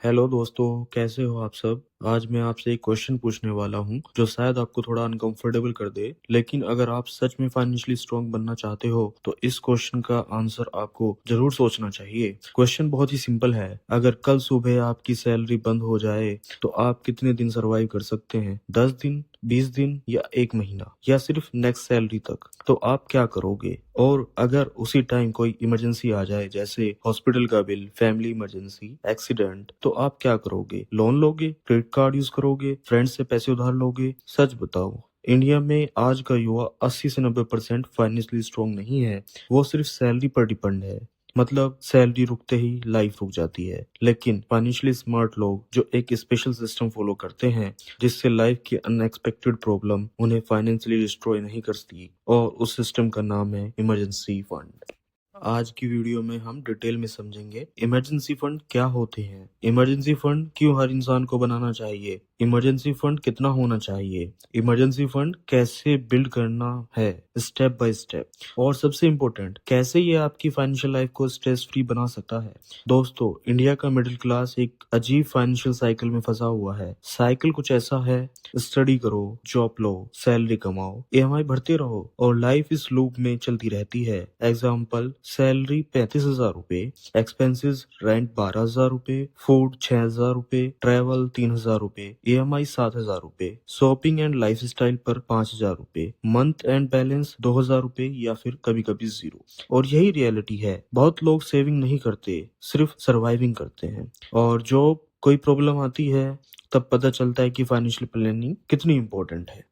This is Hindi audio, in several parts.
हेलो दोस्तों, कैसे हो आप सब। आज मैं आपसे एक क्वेश्चन पूछने वाला हूं जो शायद आपको थोड़ा अनकंफर्टेबल कर दे, लेकिन अगर आप सच में फाइनेंशियली स्ट्रांग बनना चाहते हो तो इस क्वेश्चन का आंसर आपको जरूर सोचना चाहिए। क्वेश्चन बहुत ही सिंपल है। अगर कल सुबह आपकी सैलरी बंद हो जाए तो आप कितने दिन सरवाइव कर सकते हैं? 10 दिन, 20 दिन या 1 महीना, या सिर्फ नेक्स्ट सैलरी तक? तो आप क्या करोगे? और अगर उसी टाइम कोई इमरजेंसी आ जाए, जैसे हॉस्पिटल का बिल, फैमिली इमरजेंसी, एक्सीडेंट, तो आप क्या करोगे? लोन लोगे, क्रेडिट कार्ड यूज करोगे, फ्रेंड से पैसे उधार लोगे? सच बताओ। इंडिया में आज का युवा 80 से 90% फाइनेंशियली स्ट्रांग नहीं है। वो सिर्फ सैलरी पर डिपेंड है। मतलब सैलरी रुकते ही लाइफ रुक जाती है। लेकिन फाइनेंशियली स्मार्ट लोग जो एक स्पेशल सिस्टम फॉलो करते हैं जिससे लाइफ की अनएक्सपेक्टेड प्रॉब्लम उन्हें फाइनेंशियली डिस्ट्रॉय नहीं करती, और उस सिस्टम का नाम है इमरजेंसी फंड। आज की वीडियो में हम डिटेल में समझेंगे इमरजेंसी फंड क्या होते हैं, इमरजेंसी फंड क्यों हर इंसान को बनाना चाहिए, इमरजेंसी फंड कितना होना चाहिए, इमरजेंसी फंड कैसे बिल्ड करना है स्टेप बाय स्टेप, और सबसे इम्पोर्टेंट, कैसे ये आपकी फाइनेंशियल लाइफ को स्ट्रेस फ्री बना सकता है। दोस्तों, इंडिया का मिडिल क्लास एक अजीब फाइनेंशियल साइकिल में फंसा हुआ है। साइकिल कुछ ऐसा है: स्टडी करो, जॉब लो, सैलरी कमाओ, ईएमआई भरते रहो और लाइफ इस लूप में चलती रहती है। एग्जाम्पल: सैलरी 35,000 रुपए, एक्सपेंसेस रेंट 12,000 रुपए, फूड 6,000 रुपए, ट्रेवल 3,000 रुपए, ईएमआई 7,000 रुपए, शॉपिंग एंड लाइफ स्टाइल पर 5,000 रुपए, मंथ एंड बैलेंस 2,000 रुपए या फिर कभी कभी जीरो। और यही रियलिटी है। बहुत लोग सेविंग नहीं करते, सिर्फ सर्वाइविंग करते हैं। और जो कोई प्रॉब्लम आती है तब पता चलता है कि फाइनेंशियल प्लानिंग कितनी इंपॉर्टेंट है।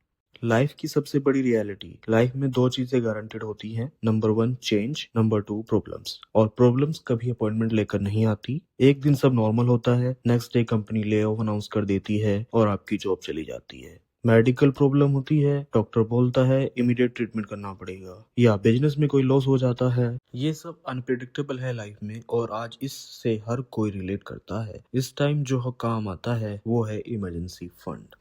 लाइफ की सबसे बड़ी रियलिटी: लाइफ में दो चीजें गारंटेड होती हैं, नंबर 1 चेंज, नंबर 2 प्रॉब्लम्स। और प्रॉब्लम्स कभी अपॉइंटमेंट लेकर नहीं आती। एक दिन सब नॉर्मल होता है, next day company lay off announce कर देती है और आपकी जॉब चली जाती है। मेडिकल प्रॉब्लम होती है, डॉक्टर बोलता है इमीडिएट ट्रीटमेंट करना पड़ेगा, या बिजनेस में कोई लॉस हो जाता है। ये सब अनप्रिडिक्टेबल है लाइफ में, और आज इससे हर कोई रिलेट करता है। इस टाइम जो काम आता है वो है इमरजेंसी फंड।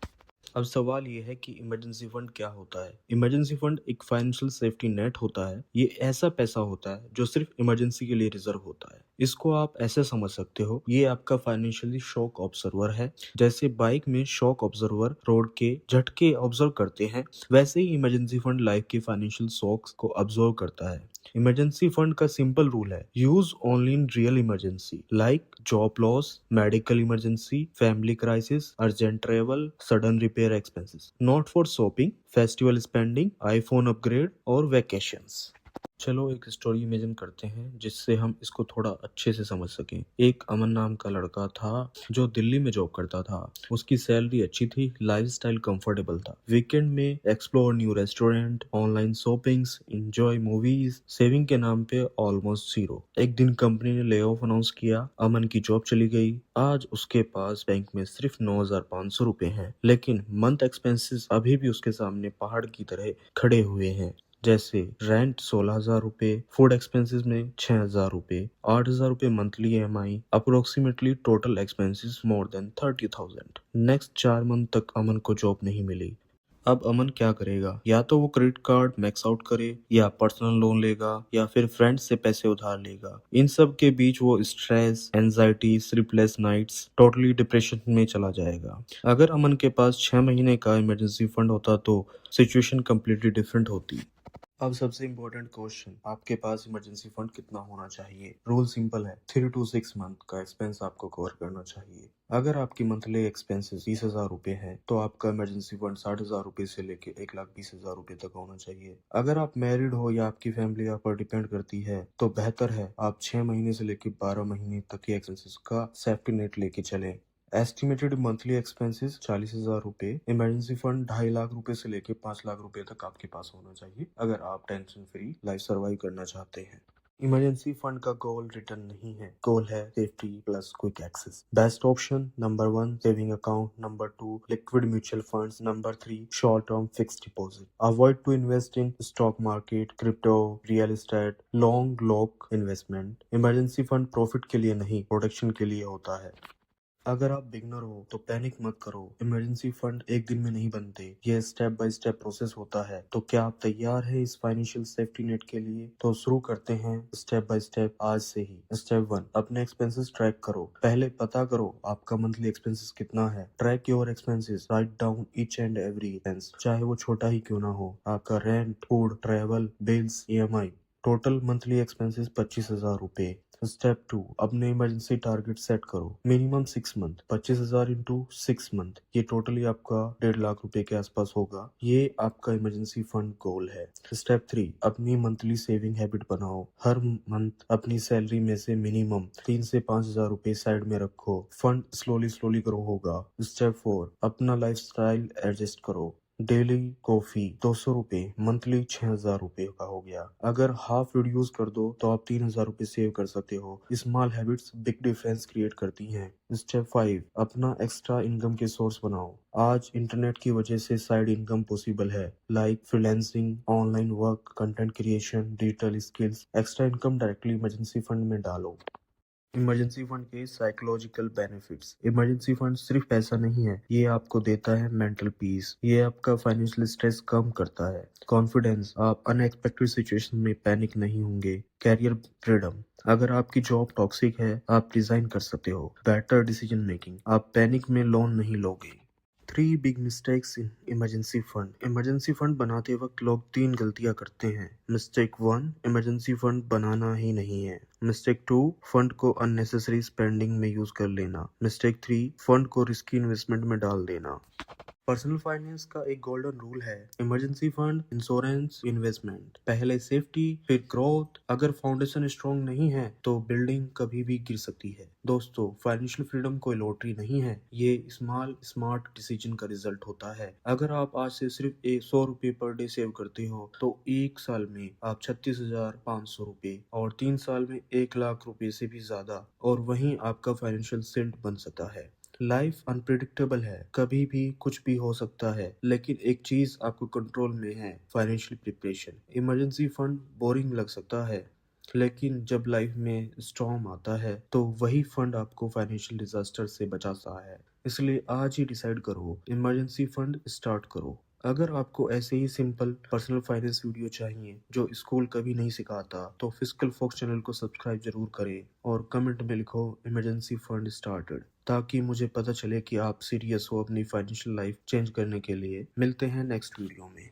अब सवाल ये है कि इमरजेंसी फंड क्या होता है। इमरजेंसी फंड एक फाइनेंशियल सेफ्टी नेट होता है। ये ऐसा पैसा होता है जो सिर्फ इमरजेंसी के लिए रिजर्व होता है। इसको आप ऐसे समझ सकते हो, ये आपका फाइनेंशियली शॉक ऑब्जर्वर है। जैसे बाइक में शॉक ऑब्जर्वर रोड के झटके ऑब्जर्व करते हैं, वैसे ही इमरजेंसी फंड लाइफ के फाइनेंशियल शॉक्स को ऑब्जर्व करता है। इमरजेंसी फंड का सिंपल रूल है: use only in real emergency like job loss, medical emergency, family crisis, urgent travel, sudden repair expenses. Not for shopping, festival spending, iPhone upgrade और वेकेशंस। चलो एक स्टोरी इमेजिन करते हैं जिससे हम इसको थोड़ा अच्छे से समझ सकें। एक अमन नाम का लड़का था जो दिल्ली में जॉब करता था। उसकी सैलरी अच्छी थी, लाइफस्टाइल कंफर्टेबल था। वीकेंड में explore new restaurant, online shoppings, enjoy movies. Saving के नाम पे ऑलमोस्ट जीरो। एक दिन कंपनी ने ले ऑफ अनाउंस किया, अमन की जॉब चली गई। आज उसके पास बैंक में सिर्फ 9,500 रुपए हैं, लेकिन मंथ एक्सपेंसेस अभी भी उसके सामने पहाड़ की तरह खड़े हुए हैं। जैसे रेंट 16,000 रुपए, फूड एक्सपेंसेस में 6,000 रुपए, 8,000 रुपए monthly EMI, approximately total expenses more than 30,000। Next 4 month तक अमन को जॉब नहीं मिली। अब अमन क्या करेगा? या तो वो क्रेडिट कार्ड मैक्स आउट करे, या पर्सनल लोन लेगा, या फिर फ्रेंड्स से पैसे उधार लेगा। इन सब के बीच वो stress, anxiety, sleepless nights, totally depression में चला जाएगा। अगर अमन के पास 6 महीने का इमरजेंसी फंड होता तो सिचुएशन कम्प्लीटली डिफरेंट होती। अब सबसे इम्पोर्टेंट क्वेश्चन, आपके पास इमरजेंसी फंड कितना होना चाहिए? रूल सिंपल है, 3 to 6 मंथ का एक्सपेंस आपको कवर करना चाहिए। अगर आपकी मंथली एक्सपेंसेस 20,000 रुपए है तो आपका इमरजेंसी फंड 60,000 रुपए से लेके 1,20,000 रुपए तक होना चाहिए। अगर आप मैरिड हो या आपकी फैमिली आप पर डिपेंड करती है तो बेहतर है आप 6 महीने से लेके 12 महीने तक के एक्सपेंसेस का सेफ्टी नेट लेके चले। एस्टिमेटेड मंथली एक्सपेंसेस 40,000 रुपए। इमरजेंसी फंड 2.5 लाख रुपए से लेके 5 लाख रुपए तक आपके पास होना चाहिए अगर आप टेंशन फ्री लाइफ सर्वाइव करना चाहते हैं। इमरजेंसी फंड का गोल रिटर्न नहीं है, गोल है safety plus quick access. Best option: number 1 saving account, number 2 liquid mutual funds, number 3 short term fixed deposit. Avoid to invest in stock market, crypto, real estate, long lock investment. Emergency fund profit के लिए नहीं, प्रोटेक्शन के लिए होता है। अगर आप बिगनर हो तो पैनिक मत करो। इमरजेंसी फंड एक दिन में नहीं बनते, यह स्टेप बाय स्टेप प्रोसेस होता है। तो क्या आप तैयार हैं इस फाइनेंशियल सेफ्टी नेट के लिए? तो शुरू करते हैं स्टेप बाय स्टेप आज से ही। स्टेप 1, अपने एक्सपेंसेस ट्रैक करो। पहले पता करो आपका मंथली एक्सपेंसेस कितना है। Track your expenses, write down each and every expense, चाहे वो छोटा ही क्यों ना हो। आपका rent, food, travel, bills, EMI। Total monthly expenses 25,000 रुपए। स्टेप 2, अपने इमरजेंसी टारगेट सेट करो। मिनिमम 6 मंथ, 25,000 इंटू 6 मंथ, ये टोटली आपका 1.5 लाख रुपए के आसपास होगा। ये आपका इमरजेंसी फंड गोल है। स्टेप 3, अपनी मंथली सेविंग हैबिट बनाओ। हर मंथ अपनी सैलरी में से मिनिमम 3 से 5 हजार रुपए साइड में रखो। फंड स्लोली स्लोली ग्रो होगा। स्टेप 4, अपना लाइफस्टाइल एडजस्ट करो। डेली कॉफी 200 रुपए, मंथली 6,000 रुपए का हो गया। अगर हाफ रिड्यूस कर दो तो आप 3,000 रुपए सेव कर सकते हो। Small habits big difference create करती हैं। स्टेप 5, अपना एक्स्ट्रा इनकम के सोर्स बनाओ। आज इंटरनेट की वजह से साइड इनकम पॉसिबल है, like freelancing, online work, content creation, digital skills. Extra income directly emergency fund में डालो। इमरजेंसी फंड के साइकोलॉजिकल बेनिफिट्स। इमरजेंसी फंड सिर्फ पैसा नहीं है, ये आपको देता है मेंटल पीस। ये आपका फाइनेंशियल स्ट्रेस कम करता है। कॉन्फिडेंस, आप अनएक्सपेक्टेड सिचुएशन में पैनिक नहीं होंगे। कैरियर फ्रीडम, अगर आपकी जॉब टॉक्सिक है आप रिजाइन कर सकते हो। बेटर डिसीजन मेकिंग, आप पैनिक में लोन नहीं लोगे। 3 big mistakes in emergency fund. Emergency fund बनाते वक्त लोग 3 गलतियां करते हैं। मिस्टेक 1, इमरजेंसी फंड बनाना ही नहीं है। मिस्टेक 2, फंड को अननेसेसरी स्पेंडिंग में यूज कर लेना। मिस्टेक 3, फंड को रिस्की इन्वेस्टमेंट में डाल देना। पर्सनल फाइनेंस का एक गोल्डन रूल है, इमरजेंसी फंड, इंश्योरेंस, इन्वेस्टमेंट, पहले सेफ्टी फिर ग्रोथ। अगर फाउंडेशन स्ट्रॉन्ग नहीं है तो बिल्डिंग कभी भी गिर सकती है। दोस्तों, फाइनेंशियल फ्रीडम कोई लॉटरी नहीं है, ये स्मॉल स्मार्ट डिसीजन का रिजल्ट होता है। अगर आप आज से सिर्फ 100 रुपए पर डे सेव करते हो तो 1 साल में आप 36,500 रुपए और 3 साल में 1 लाख रुपए से भी ज्यादा, और वहीं आपका फाइनेंशियल सेंट बन सकता है। लाइफ अनप्रिडिक्टेबल है, कभी भी कुछ भी हो सकता है, लेकिन एक चीज आपको कंट्रोल में है, financial preparation. Emergency fund boring लग सकता है, लेकिन जब लाइफ में स्टॉर्म आता है तो वही फंड आपको फाइनेंशियल डिजास्टर से बचाता है। इसलिए आज ही डिसाइड करो, इमरजेंसी फंड स्टार्ट करो। अगर आपको ऐसे ही सिंपल पर्सनल फाइनेंस वीडियो चाहिए जो स्कूल कभी नहीं सिखाता तो फिस्कल फॉक्स चैनल को सब्सक्राइब जरूर करें और कमेंट में लिखो इमरजेंसी फंड स्टार्टेड, ताकि मुझे पता चले कि आप सीरियस हो अपनी फाइनेंशियल लाइफ चेंज करने के लिए। मिलते हैं नेक्स्ट वीडियो में।